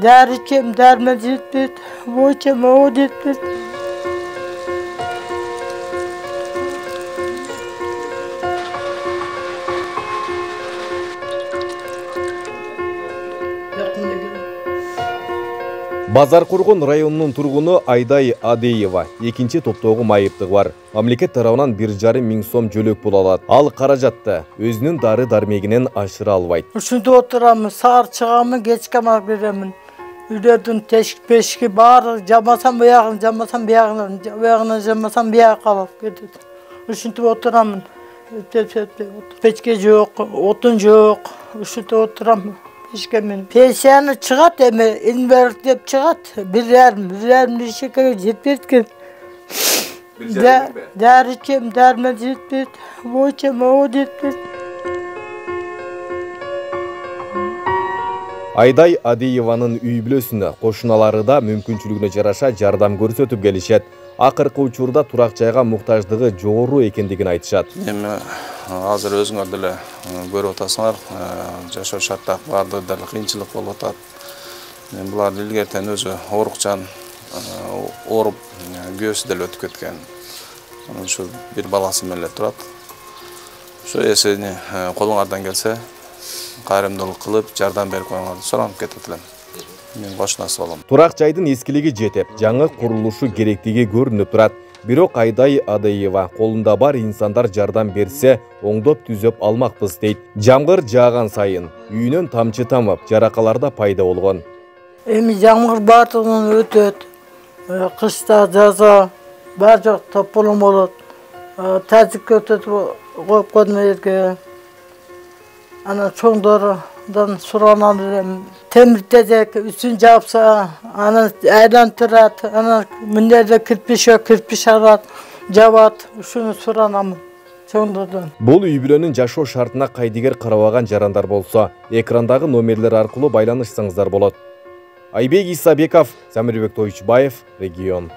Deri içeyim, derme ciddi, bu içeyim, o ciddi. Базаркургон районунун тургуну Айдай Адеева экинчи топтогу майыптыгы бар. Мамлекет тарабынан 1,5 миң сом жөлөк пул алат. Ал каражатты өзүнүн дары дармегинен ашыра албайт. Ушунда отурамын, саар чыгамын, кечке мал беремин. Үйлөрдүн тешик пешики баары жамасам буягын, жамасам буягына жамасам буяга калып кетет. Ушинтип отурамын. Печке жок, отун жок. Ушинтип отурамын. Пенсияны чыгат эми, инвалид деп чыгат. 1,5 лишекеге жетпейт экен. Дәрі içeyim, дәрме жетпейт. Bu içeyim, o жетпейт. Айдай Адееванын үй бүлөсүнө кошуналары да мүмкүнчүлүгүнө жараша жардам көрсөтүп келишет. Акыркы учурда турак жайга муктаждыгы жогору экендигин айтышат. Эми азыр өзүңөр деле көрүп атасыңар, жашоо шарттары баардыгы деле кыйынчылык болуп атат. Булар илгертен өзү оорукчан ооруп, күйөөсү деле өтүп кеткен. Ушу бир баласы менен эле турат. Ошо эсени колуңардан келсе, кайрымдуулук кылып, жардам берип коюңарды суранып кетет элем. Мен кошунасы болом. Турак жайдын эскилиги жетип, жаңы курулушу керектиги көрүнүп турат. Бирок Айдай Адеева колунда бар инсандар жардам берсе, оңдоп түзөп алмакпыз дейт. Жамгыр жааган сайын үйүнөн тамчы тамып, жаракалар да пайда болгон. Эми жамгыр баардыгынан өтөт. Кышта жаза бар жок тополом болот. Тазик өтөт коюп койдум жерге. Ана чоңдордон суранам элем. Темир тезек үстүн жапса, аны айлантырат, аны мындайда кирпич алат, жабат, ушуну суранам чоңдордон. Бул үй бүлөнүн жашоо шартына кайдыгер карабаган жарандар болсо, экрандагы номерлер аркылуу байланышсаңыздар болот. Айбек Исабеков, Замирбек Тойчубаев, Регион.